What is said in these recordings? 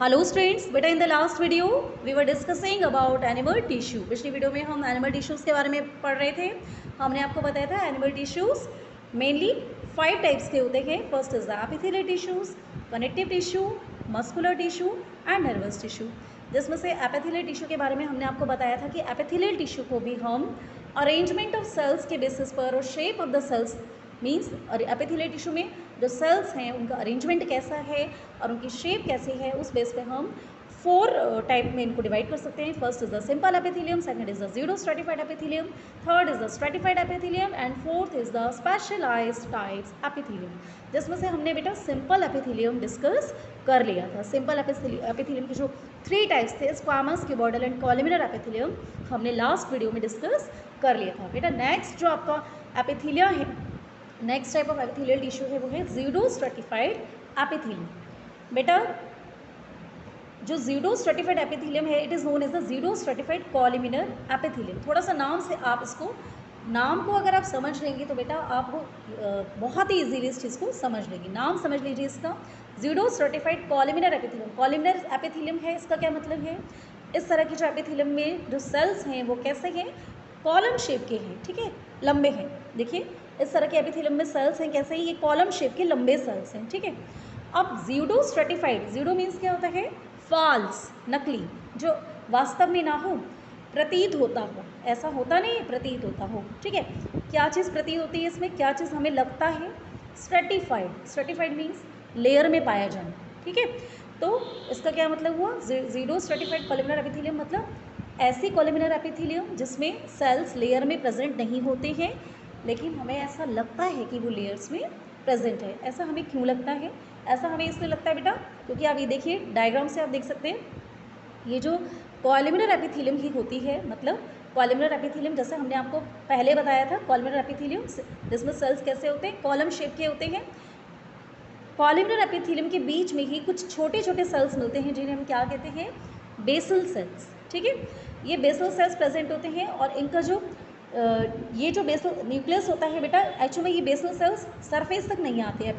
Hello students, बेटा in the last video we were discussing about animal tissue. पिछली video में हम animal tissues के बारे में पढ़ रहे थे। हमने आपको बताया था एनिमल टिश्यूज़ मेनली 5 टाइप्स के होते हैं। First is the epithelial tissues, connective tissue, muscular tissue and nervous tissue. जिसमें से एपिथेलियल टिश्यू के बारे में हमने आपको बताया था कि एपिथेलियल टिश्यू को भी हम अरेंजमेंट ऑफ सेल्स के बेसिस पर और shape of the sales means epithelial tissue में जो सेल्स हैं उनका अरेंजमेंट कैसा है और उनकी शेप कैसी है, उस बेस पे हम 4 टाइप में इनको डिवाइड कर सकते हैं। First is the simple epithelium, second is the zero stratified epithelium, third is the stratified epithelium and fourth is the specialised types epithelium. जिसमें से हमने बेटा सिंपल एपिथेलियम डिस्कस कर लिया था। सिंपल एपिथेलियम के जो 3 टाइप्स थे, squamous, cuboidal and columnar epithelium, हमने लास्ट वीडियो में डिस्कस कर लिया था। बेटा नेक्स्ट जो आपका एपिथेलिया है, next type of epithelial tissue है वो है ज़ीरो स्ट्रेटिफाइड एपिथेलियम। बेटा जो ज़ीरो स्ट्रेटिफाइड एपिथेलियम है, it is known as the zero stratified columnar epithelium. थोड़ा सा नाम से आप इसको, नाम को अगर आप समझ लेंगे तो बेटा आपको बहुत ही इजीली इस चीज़ को समझ लेंगे। नाम समझ लीजिए इसका, zero stratified columnar epithelium. Columnar epithelium है, इसका क्या मतलब है? इस तरह की जो एपिथेलियम में जो सेल्स हैं वो कैसे हैं? कॉलम शेप के हैं, ठीक है, लंबे हैं। देखिए इस तरह के एपिथेलियम में सेल्स हैं कैसे? ये कॉलम शेप के लंबे सेल्स हैं, ठीक है। अब ज़ीरो स्ट्रेटिफाइड, ज़ीरो मीन्स क्या होता है? फॉल्स, नकली, जो वास्तव में ना हो, प्रतीत होता हो। ऐसा होता नहीं है, प्रतीत होता हो, ठीक है। क्या चीज़ प्रतीत होती है इसमें? क्या चीज़ हमें लगता है? स्ट्रेटिफाइड, स्ट्रेटिफाइड मीन्स लेयर में पाया जाना, ठीक है। तो इसका क्या मतलब हुआ? ज़ीरो स्ट्रेटिफाइड कॉलमिनर एपिथेलियम मतलब ऐसी कॉलमिनर एपिथेलियम जिसमें सेल्स लेयर में प्रेजेंट नहीं होते हैं, लेकिन हमें ऐसा लगता है कि वो लेयर्स में प्रेजेंट है। ऐसा हमें क्यों लगता है? ऐसा हमें इसलिए लगता है बेटा क्योंकि आप ये देखिए डायग्राम से आप देख सकते हैं, ये जो कॉलमिनर एपिथेलियम ही होती है, मतलब कॉलमिनर एपिथेलियम जैसे हमने आपको पहले बताया था, कॉलमिनर एपिथेलियम जिसमें सेल्स कैसे होते हैं? कॉलम शेप के होते हैं। कॉलमिनर एपिथेलियम के बीच में ही कुछ छोटे छोटे सेल्स मिलते हैं जिन्हें हम क्या कहते हैं? बेसल सेल्स, ठीक है। ये बेसल सेल्स प्रेजेंट होते हैं और इनका जो ये जो बेसल न्यूक्लियस होता है बेटा, एक्चुअली में ये बेसल सेल्स सरफेस तक नहीं आते हैं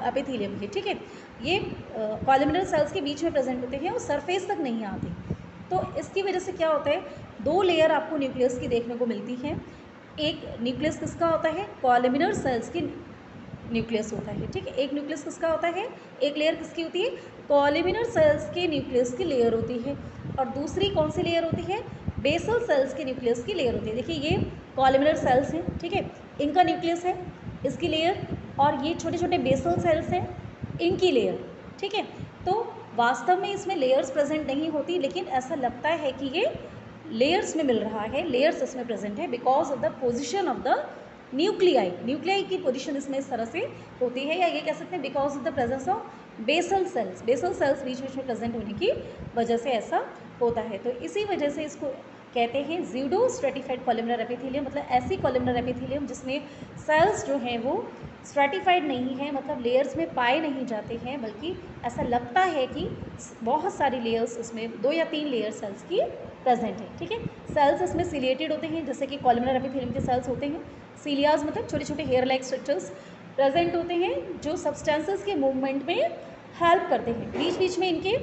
एपिथेलियम के, ठीक है। ये कॉलमिनर सेल्स के बीच में प्रेजेंट होते हैं और सरफेस तक नहीं आते। तो इसकी वजह से क्या होता है? 2 लेयर आपको न्यूक्लियस की देखने को मिलती है। एक न्यूक्लियस किसका होता है? कॉलमिनर सेल्स की न्यूक्लियस होता है, ठीक है। एक न्यूक्लियस किसका होता है? एक लेयर किसकी होती है? कॉलमिनर सेल्स के न्यूक्लियस की लेयर होती है। और दूसरी कौन सी लेयर होती है? बेसल सेल्स के न्यूक्लियस की लेयर होती है। देखिए ये कॉलमिनर सेल्स हैं, ठीक है, इनका न्यूक्लियस है, इसकी लेयर, और ये छोटे छोटे बेसल सेल्स हैं, इनकी लेयर, ठीक है। तो वास्तव में इसमें लेयर्स प्रेजेंट नहीं होती, लेकिन ऐसा लगता है कि ये लेयर्स में मिल रहा है, लेयर्स इसमें प्रेजेंट है because of the position of the nuclei. Nuclei की पोजीशन इसमें इस तरह से होती है, या ये कह सकते हैं because of the presence of basal cells. Basal cells बीच बीच में प्रेजेंट होने की वजह से ऐसा होता है। तो इसी वजह से इसको कहते हैं ज़ीरो स्ट्रेटिफाइड कॉलमिनर एपिथेलियम, मतलब ऐसी कॉलमिनर एपिथेलियम जिसमें सेल्स जो हैं वो स्ट्रेटिफाइड नहीं है, मतलब लेयर्स में पाए नहीं जाते हैं, बल्कि ऐसा लगता है कि बहुत सारी लेयर्स इसमें, 2 या 3 लेयर सेल्स की प्रेजेंट है, ठीक है। सेल्स इसमें सिलिएटेड होते हैं, जैसे कि कॉलमिनर एपिथेलियम के सेल्स होते हैं। सीलियाज मतलब छोटे छोटे हेयर लाइक स्ट्रक्चर्स प्रेजेंट होते हैं जो सब्सटेंसेस के मूवमेंट में हेल्प करते हैं। बीच बीच में इनके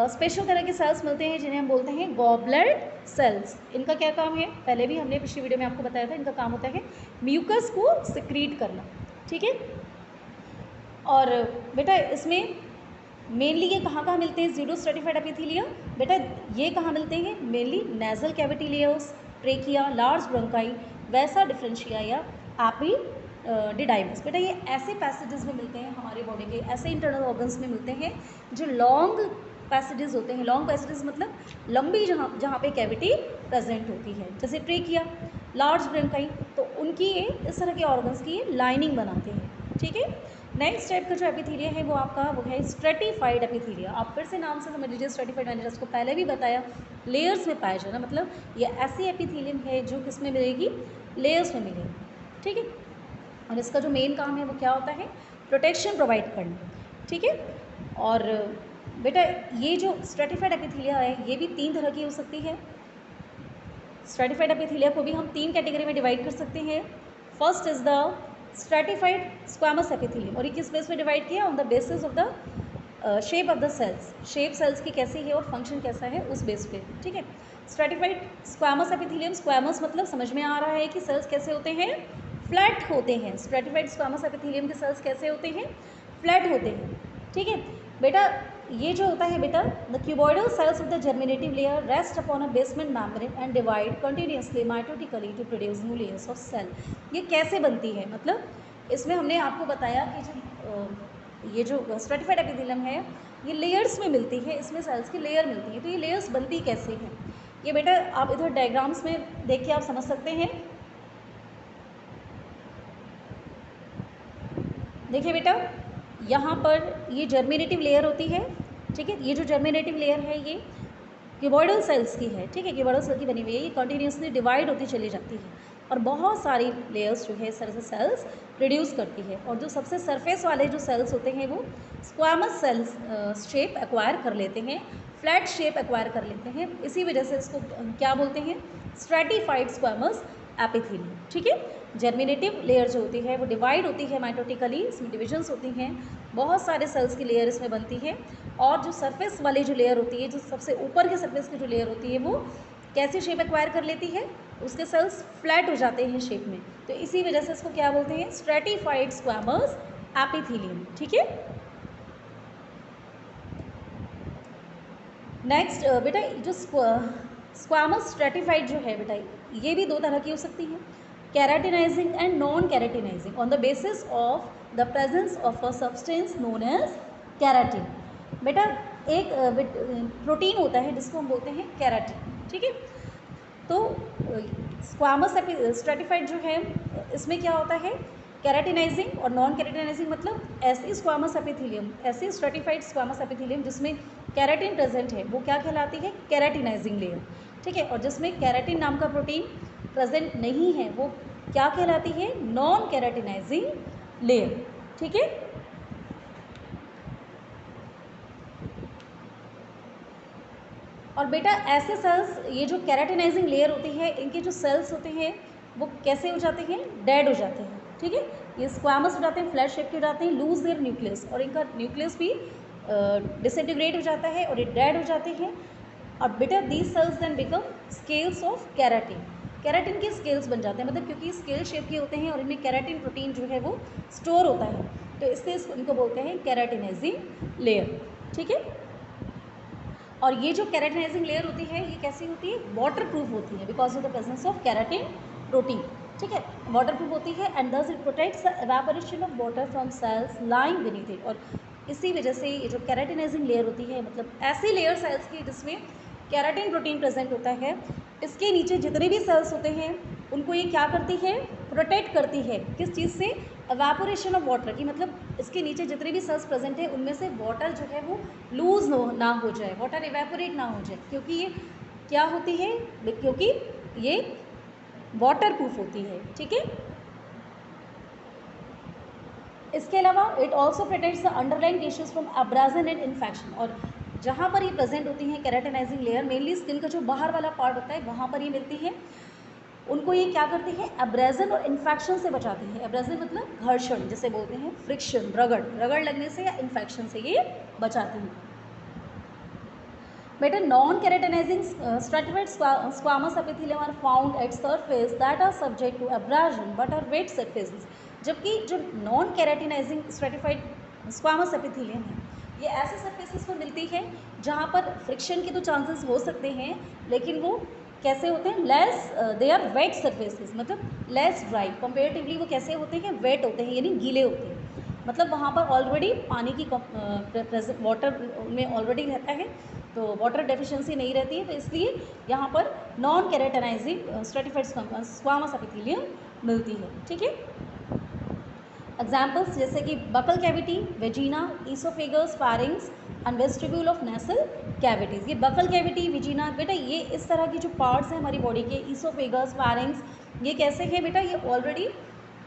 स्पेशल तरह के सेल्स मिलते हैं जिन्हें हम बोलते हैं गॉबलेट सेल्स। इनका क्या काम है? पहले भी हमने पिछली वीडियो में आपको बताया था, इनका काम होता है म्यूकस को सिक्रीट करना, ठीक है। और बेटा इसमें मेनली ये कहाँ कहाँ मिलते हैं ज़ीरो स्ट्रेटिफाइड एपिथेलियम? बेटा ये कहाँ मिलते हैं? Mainly nasal cavity layers, trachea, large bronchi, वैसा डिफरेंशिया या एपिडिडाइमिस। बेटा ये ऐसे पैसेजेस में मिलते हैं हमारे बॉडी के, ऐसे इंटरनल ऑर्गन्स में मिलते हैं जो लॉन्ग पैसेजेस होते हैं। लॉन्ग पैसेजेस मतलब लंबी, जहाँ जहाँ पे कैविटी प्रेजेंट होती है, जैसे ट्रेकिया, लार्ज ब्रोंकाई, तो उनकी ये इस तरह के ऑर्गन्स की ये लाइनिंग बनाते हैं, ठीक है। नेक्स्ट टाइप का जो एपिथेलिया है वो आपका वो है स्ट्रेटिफाइड एपिथेलिया। आप फिर से नाम से समझ लीजिए, स्ट्रेटिफाइड मैंने जिसको पहले भी बताया, लेयर्स में पाया जाना, मतलब ये ऐसी एपिथेलियम है जो किस में मिलेगी? लेयर्स में मिलेगी, ठीक है। और इसका जो मेन काम है वो क्या होता है? प्रोटेक्शन प्रोवाइड करना, ठीक है। और बेटा ये जो स्ट्रेटिफाइड एपिथेलिया है ये भी 3 तरह की हो सकती है। स्ट्रेटिफाइड एपिथेलिया को भी हम 3 कैटेगरी में डिवाइड कर सकते हैं। First is the stratified squamous epithelium, और ये किस बेस पे डिवाइड किया? On the basis of the shape of the cells, shape cells की कैसी है और फंक्शन कैसा है उस बेस पे, ठीक है। स्ट्रेटिफाइड स्क्वामस एपिथेलियम, स्क्वामस मतलब समझ में आ रहा है कि सेल्स कैसे होते हैं, फ्लैट होते हैं। स्ट्रेटिफाइड स्क्वामस एपिथेलियम के सेल्स कैसे होते हैं, फ्लैट होते हैं, ठीक है बेटा। ये जो होता है बेटा, the cuboidal cells of the germinative layer rest upon a basement membrane and divide continuously mitotically to produce new layers of cell. ये कैसे बनती है, मतलब इसमें हमने आपको बताया कि जो ये जो स्ट्रेटिफाइड एपिथेलियम है ये लेयर्स में मिलती है, इसमें सेल्स की लेयर मिलती है। तो ये लेयर्स बनती कैसे हैं, ये बेटा आप इधर डायग्राम्स में देख के आप समझ सकते हैं। देखिए बेटा, यहाँ पर ये जर्मिनेटिव लेयर होती है, ठीक है। ये जो जर्मिनेटिव लेयर है ये क्यूबॉइडल सेल्स की है, ठीक है, क्यूबॉइडल सेल की बनी हुई है। ये कंटिन्यूसली डिवाइड होती चली जाती है और बहुत सारी लेयर्स जो है इस तरह से सेल्स प्रोड्यूस करती है। और जो सबसे सरफेस वाले जो सेल्स होते हैं वो स्क्वामस सेल्स शेप एक्वायर कर लेते हैं, फ्लैट शेप एक्वायर कर लेते हैं। इसी वजह से इसको क्या बोलते हैं, स्ट्रेटिफाइड स्क्वामस एपिथेलियम, ठीक है। जर्मिनेटिव लेयर जो होती है वो डिवाइड होती है माइटोटिकली, इसमें डिविजन्स होती हैं, बहुत सारे सेल्स की लेयर इसमें बनती है। और जो सरफेस वाली जो लेयर होती है, जो सबसे ऊपर के सरफेस की जो लेयर होती है वो कैसी शेप एक्वायर कर लेती है, उसके सेल्स फ्लैट हो जाते हैं शेप में। तो इसी वजह से इसको क्या बोलते हैं, स्ट्रेटिफाइड स्क्वामस एपिथेलियम, ठीक है। नेक्स्ट बेटा, जो स्क्वामस स्ट्रेटिफाइड जो है बेटा, ये भी दो तरह की हो सकती है, keratinising and non keratinising on the basis of the presence of a substance known as keratin. बेटा एक प्रोटीन होता है जिसको हम बोलते हैं केराटिन, ठीक है। तो स्क्वामस स्ट्रेटिफाइड जो है इसमें क्या होता है, केराटिनाइजिंग और नॉन केराटिनाइजिंग, मतलब ऐसी स्क्वामस एपिथेलियम, ऐसी स्ट्रेटिफाइड स्क्वामस एपिथेलियम जिसमें केराटिन प्रेजेंट है वो क्या कहलाती है, केराटिनाइजिंग लेयर, ठीक है। और जिसमें केराटिन नाम का प्रोटीन प्रेजेंट नहीं है वो क्या कहलाती है, नॉन केराटिनाइजिंग लेयर, ठीक है। और बेटा ऐसे सेल्स, ये जो केराटिनाइजिंग लेयर होती है, इनके जो सेल्स होते हैं वो कैसे हो जाते हैं, डेड हो जाते हैं, ठीक है। ये स्क्वामस हो जाते हैं, फ्लैट शेप के हो जाते हैं, लूज देयर न्यूक्लियस, और इनका न्यूक्लियस भी डिसइंटीग्रेट हो जाता है और ये डेड हो जाते हैं। और बेटा these cells then become scales of keratin, keratin के स्केल्स बन जाते हैं, मतलब क्योंकि स्केल शेप के होते हैं और इनमें केराटिन प्रोटीन जो है वो स्टोर होता है, तो इसलिए इनको बोलते हैं केराटिनाइजिंग लेयर, ठीक है। और ये जो केराटिनाइजिंग लेयर होती है ये कैसी होती है, वाटर प्रूफ होती है, because of the presence of keratin protein, ठीक है, वाटर प्रूफ होती है। And thus it protects the evaporation of water from cells lying beneath it. और इसी वजह से ये जो केराटिनाइजिंग लेयर होती है, मतलब ऐसी लेयर सेल्स की जिसमें केराटिन प्रोटीन प्रेजेंट होता है, इसके नीचे जितने भी सेल्स होते हैं उनको ये क्या करती है, प्रोटेक्ट करती है, किस चीज़ से, एवापोरेशन ऑफ वाटर की, मतलब इसके नीचे जितने भी सेल्स प्रेजेंट है उनमें से वाटर जो है वो लूज ना हो जाए, वाटर एवेपोरेट ना हो जाए, क्योंकि ये क्या होती है, क्योंकि ये वाटर प्रूफ होती है, ठीक है। इसके अलावा it also protects the underline tissues from abrasion and infection. और जहाँ पर ये प्रेजेंट होती हैं केराटिनाइजिंग लेयर, मेनली स्किन का जो बाहर वाला पार्ट होता है वहाँ पर ये मिलती है, उनको ये क्या करती है, एब्रेजन और इन्फेक्शन से बचाती है। एब्रेजन मतलब घर्षण जिसे बोलते हैं, फ्रिक्शन, रगड़ लगने से या इन्फेक्शन से ये बचाती है। बेटा non keratinizing stratified squamous epithelium are found at surface that are subject to abrasion but are wet surfaces. जबकि जो non keratinizing stratified squamous epithelium है ये ऐसे सरफेसेस पर मिलती है जहाँ पर फ्रिक्शन के तो चांसेस हो सकते हैं, लेकिन वो कैसे होते हैं, less, they are wet surfaces, मतलब लेस ड्राई कंपेरेटिवली, वो कैसे होते हैं, वेट होते हैं, यानी गीले होते हैं, मतलब वहाँ पर ऑलरेडी पानी की वाटर में ऑलरेडी रहता है, तो वाटर डेफिशिएंसी नहीं रहती है, तो इसलिए यहाँ पर non keratinizing stratified squamous epithelium मिलती है, ठीक है। एग्जाम्पल्स जैसे कि buccal cavity, vagina, oesophagus, pharynx and vestibule of nasal cavities. ये बकल कैविटी, वेजिना, बेटा ये इस तरह की जो पार्ट्स हैं हमारी बॉडी के, ईसोफेगस, फारिंग्स, ये कैसे हैं बेटा, ये ऑलरेडी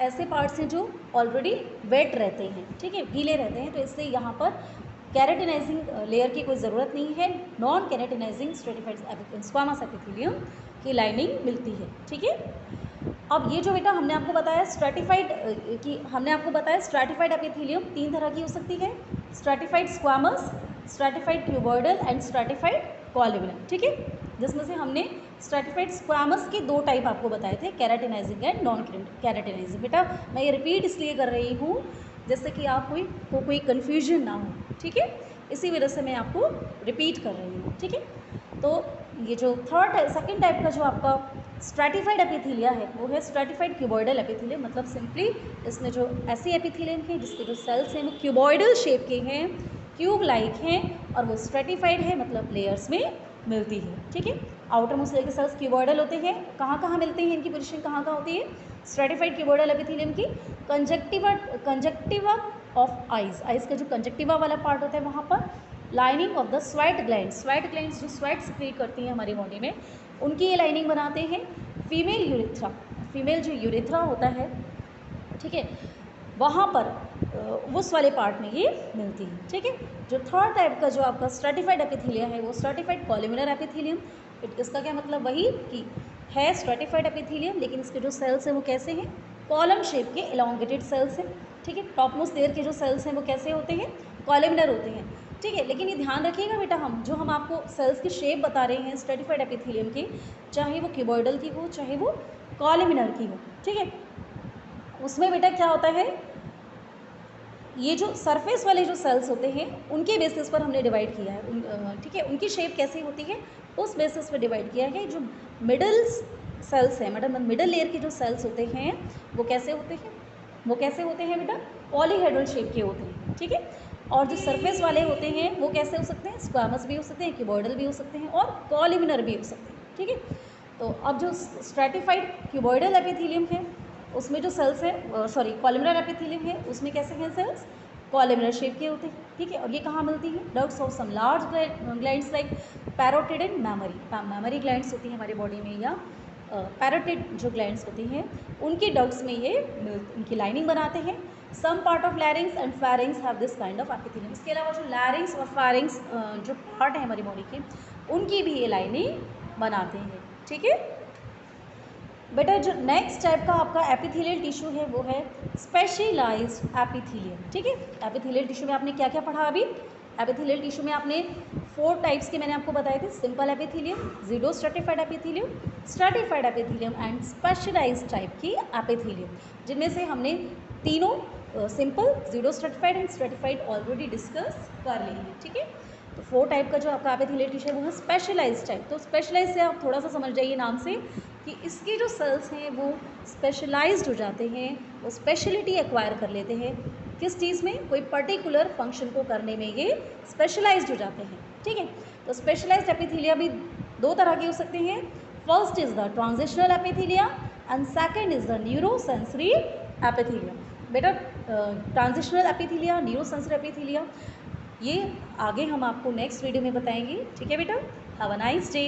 ऐसे पार्ट्स हैं जो ऑलरेडी वेट रहते हैं, ठीक है, गीले रहते हैं, तो इसलिए यहाँ पर केराटिनाइजिंग लेयर की कोई ज़रूरत नहीं है, non keratinizing stratified squamous epithelium की लाइनिंग मिलती है, ठीक है। अब ये जो बेटा हमने आपको बताया स्ट्रेटिफाइड एपिथेलियम 3 तरह की हो सकती है, stratified squamous, stratified cuboidal and stratified columnar, ठीक है। जिसमें से हमने स्ट्रैटिफाइड स्क्वामस के 2 टाइप आपको बताए थे, केराटिनाइजिंग एंड नॉन केराटिनाइजिंग। बेटा मैं ये रिपीट इसलिए कर रही हूँ जैसे कि आप कोई कन्फ्यूजन ना हो, ठीक है, इसी वजह से मैं आपको रिपीट कर रही हूँ, ठीक है। तो ये जो सेकंड टाइप का जो आपका स्ट्रैटिफाइड एपिथीलिया है वो है स्ट्रैटिफाइड क्यूबॉइडल एपिथीलियम। मतलब सिंपली इसमें जो ऐसी एपिथीलियम है जिसके जो सेल्स हैं वो क्यूबॉइडल शेप के हैं, क्यूब लाइक हैं, और वो स्ट्रैटिफाइड है, मतलब लेयर्स में मिलती है, ठीक है। आउटर मोस्ट लेयर के सेल्स क्यूबॉइडल होते हैं। कहाँ कहाँ मिलते हैं, इनकी पोजीशन कहाँ कहाँ होती है स्ट्रैटिफाइड क्यूबॉइडल एपिथीलियम की? कंजक्टिवा ऑफ आइज का जो कंजक्टिवा वाला पार्ट होता है वहाँ पर, lining of the sweat glands जो स्वेट सिक्रीट करती हैं हमारी बॉडी में, उनकी ये लाइनिंग बनाते हैं। फीमेल जो यूरेथ्रा होता है, ठीक है, वहाँ पर उस वाले पार्ट में ये मिलती है, ठीक है। जो थर्ड टाइप का जो आपका स्ट्रैटिफाइड एपिथीलिया है वो स्ट्रैटिफाइड कॉलम्युलर एपिथीलियम। इसका क्या मतलब, वही कि है स्ट्रैटिफाइड एपिथीलियम लेकिन इसके जो सेल्स हैं वो कैसे हैं, कॉलम शेप के एलोंगेटेड सेल्स हैं, ठीक है। टॉप मोस्ट लेयर के जो सेल्स हैं वो कैसे होते हैं, कॉलम्युलर होते हैं, ठीक है। लेकिन ये ध्यान रखिएगा बेटा, हम आपको सेल्स की शेप बता रहे हैं स्ट्रैटिफाइड एपिथीलियम की, चाहे वो क्यूबॉइडल की हो चाहे वो कॉलम्युलर की हो, ठीक है, उसमें बेटा क्या होता है, ये जो सरफेस वाले जो सेल्स होते हैं उनके बेसिस पर हमने डिवाइड किया है, ठीक है। उनकी शेप कैसी होती है उस बेसिस पर डिवाइड किया है। जो मिडल सेल्स हैं, मतलब मिडल लेयर के जो सेल्स होते हैं वो कैसे होते हैं बेटा, पॉलीहेड्रल शेप के होते हैं, ठीक है। और जो सरफेस वाले होते हैं वो कैसे हो सकते हैं, स्क्वामस भी हो सकते हैं, क्यूबॉइडल भी हो सकते हैं और कॉलम्युलर भी हो सकते हैं, ठीक है। तो अब जो स्ट्रैटिफाइड क्यूबॉइडल एपिथीलियम है उसमें जो सेल्स हैं, सॉरी कॉलम्युलर एपिथीलियम है उसमें कैसे हैं सेल्स, कॉलम्युलर शेप के होते हैं, ठीक है। और ये कहाँ मिलती है, ducts of some large glands like parotid and mammary glands होती हैं हमारी बॉडी में, या पैरोटिड जो ग्लैंड्स होती हैं उनकी डक्ट्स में ये उनकी लाइनिंग बनाते हैं। Some part of larynx and pharynx have this kind of epithelium. इसके अलावा जो लैरिंग्स और फेरिंग्स जो पार्ट है हमारी बॉडी के, उनकी भी ये लाइनिंग बनाते हैं, ठीक है। बेटा जो नेक्स्ट टाइप का आपका एपिथेलियल टिश्यू है वो है स्पेशलाइज्ड एपिथेलियम, ठीक है। एपिथेलियल टिश्यू में आपने क्या क्या पढ़ा अभी, एपिथेलियल टिश्यू में आपने 4 टाइप्स के मैंने आपको बताए थे, simple epithelium, pseudo stratified epithelium, stratified epithelium and specialized type की एपिथेलियम, जिनमें से हमने तीनों simple, pseudo stratified and stratified already discuss कर ली है, ठीक है। तो 4 टाइप का जो आपका एपिथेलियल टिश्यू है वो है स्पेशलाइज्ड टाइप। तो स्पेशलाइज्ड से आप थोड़ा सा समझ जाइए नाम से कि इसके जो सेल्स हैं वो स्पेशलाइज्ड हो जाते हैं, वो स्पेशलिटी एक्वायर कर लेते हैं किस चीज़ में, कोई पर्टिकुलर फंक्शन को करने में ये स्पेशलाइज्ड हो जाते हैं, ठीक है। तो स्पेशलाइज्ड एपिथेलिया भी 2 तरह के हो सकते हैं। First is the transitional epithelia and second is the neurosensory epithelia. बेटा ट्रांजिशनल एपिथेलिया, न्यूरोसेंसरी एपिथेलिया ये आगे हम आपको नेक्स्ट वीडियो में बताएंगे, ठीक है बेटा। Have a nice day.